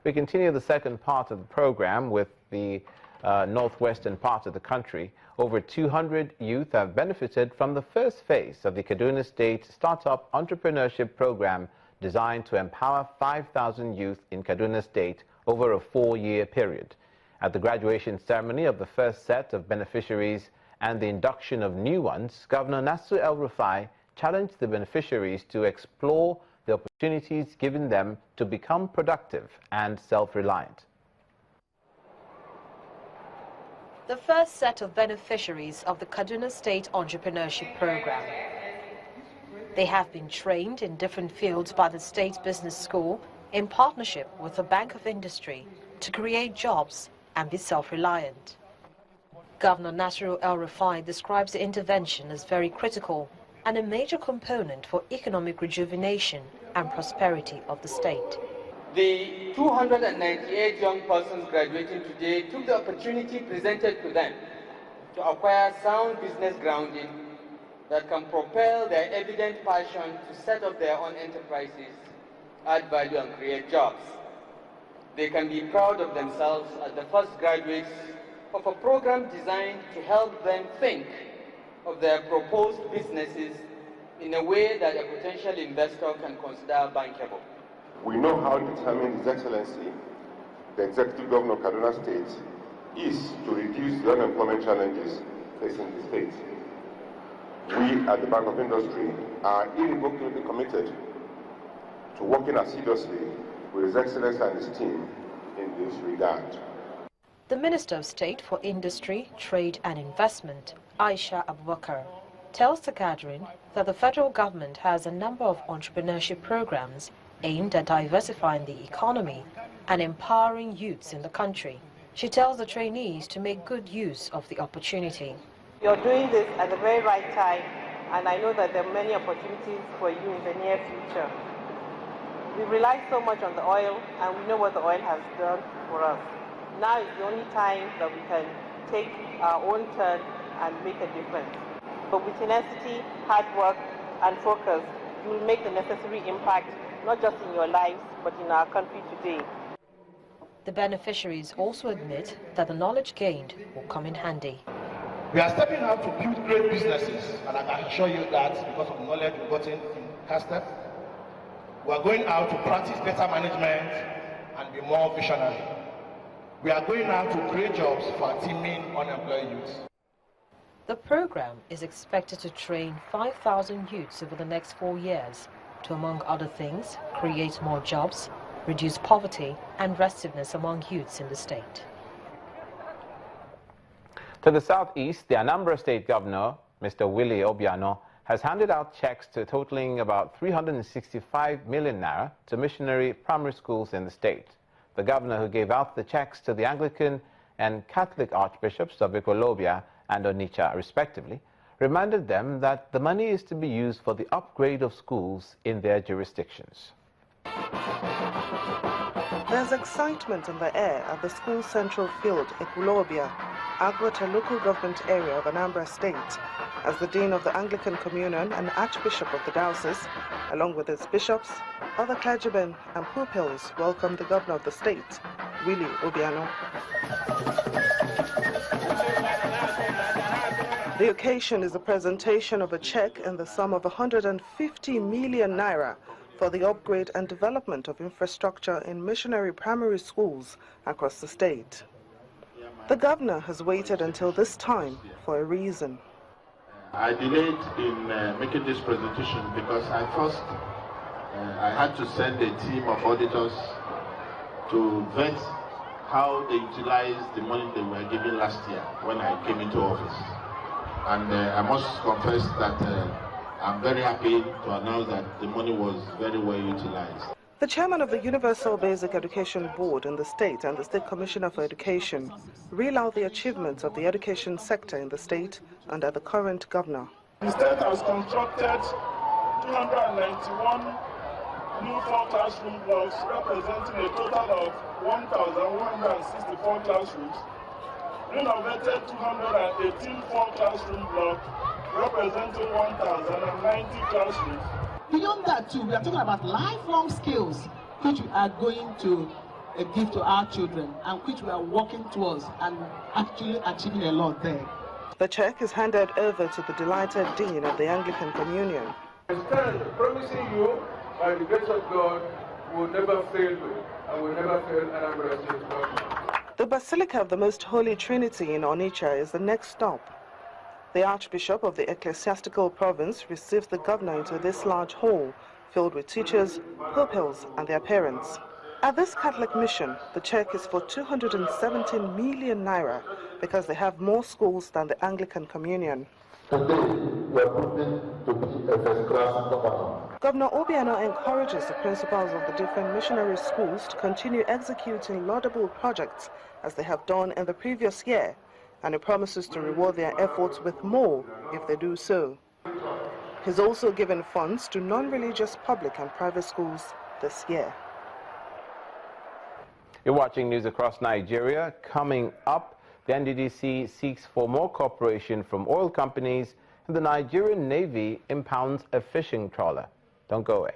We continue the second part of the program with the northwestern part of the country. Over 200 youth have benefited from the first phase of the Kaduna State Startup Entrepreneurship Program, designed to empower 5,000 youth in Kaduna State over a 4-year period. At the graduation ceremony of the first set of beneficiaries and the induction of new ones, Governor Nasir El-Rufai challenged the beneficiaries to explore the opportunities given them to become productive and self-reliant. The first set of beneficiaries of the Kaduna State Entrepreneurship Program. They have been trained in different fields by the State Business School in partnership with the Bank of Industry to create jobs and be self-reliant. Governor Nasir El-Rufai describes the intervention as very critical and a major component for economic rejuvenation and prosperity of the state. The 298 young persons graduating today took the opportunity presented to them to acquire sound business grounding that can propel their evident passion to set up their own enterprises, add value and create jobs. They can be proud of themselves as the first graduates of a program designed to help them think of their proposed businesses in a way that a potential investor can consider bankable. We know how determined His Excellency, the Executive Governor of Kaduna State, is to reduce the unemployment challenges facing the state. We at the Bank of Industry are irrevocably committed to working assiduously with His Excellency and his team in this regard. The Minister of State for Industry, Trade and Investment, Aisha Abubakar, tells the gathering that the federal government has a number of entrepreneurship programs aimed at diversifying the economy and empowering youths in the country. She tells the trainees to make good use of the opportunity. You're doing this at the very right time, and I know that there are many opportunities for you in the near future. We rely so much on the oil, and we know what the oil has done for us. Now is the only time that we can take our own turn and make a difference. But with tenacity, hard work, and focus, you will make the necessary impact, not just in your lives, but in our country today. The beneficiaries also admit that the knowledge gained will come in handy. We are stepping out to build great businesses, and I can assure you that because of the knowledge we've gotten in CASTEP, we are going out to practice better management and be more visionary. We are going out to create jobs for our teeming unemployed youths. The program is expected to train 5,000 youths over the next 4 years to, among other things, create more jobs, reduce poverty and restiveness among youths in the state. To the southeast, the Anambra State Governor, Mr. Willie Obiano, has handed out checks totaling about 365 million naira to missionary primary schools in the state. The governor, who gave out the checks to the Anglican and Catholic archbishops of Ekwulobia and Onitsha, respectively, reminded them that the money is to be used for the upgrade of schools in their jurisdictions. There's excitement in the air at the school central field, Ekwulobia, Agwata local government area of Anambra State, as the Dean of the Anglican Communion and Archbishop of the Diocese, along with its bishops, other clergymen and pupils, welcomed the Governor of the state, Willie Obiano. The occasion is a presentation of a check in the sum of 150 million naira for the upgrade and development of infrastructure in missionary primary schools across the state. The governor has waited until this time for a reason. I delayed in making this presentation because I had to send a team of auditors to vet how they utilized the money they were given last year when I came into office. And I must confess that I'm very happy to announce that the money was very well utilized. The chairman of the Universal Basic Education Board in the state and the State Commissioner for Education reel out the achievements of the education sector in the state under the current governor. The state has constructed 291 new 4 classroom blocks, representing a total of 1,164 classrooms, renovated 218 4 classroom blocks, representing 1,090 classrooms. Beyond that too, we are talking about lifelong skills which we are going to a gift to our children, and which we are working towards and actually achieving a lot there. The cheque is handed over to the delighted Dean of the Anglican Communion. I stand promising you, by the grace of God, we will never fail you, and will never fail Anambra State government. The Basilica of the Most Holy Trinity in Onitsha is the next stop. The Archbishop of the Ecclesiastical Province receives the governor into this large hall filled with teachers, pupils and their parents. At this Catholic mission, the cheque is for 217 million naira because they have more schools than the Anglican Communion. Today, we are proving to be a first-class governor. Governor Obiano encourages the principals of the different missionary schools to continue executing laudable projects as they have done in the previous year, and he promises to reward their efforts with more if they do so. He's also given funds to non-religious public and private schools this year. You're watching news across Nigeria. Coming up, the NDDC seeks for more cooperation from oil companies, and the Nigerian Navy impounds a fishing trawler. Don't go away.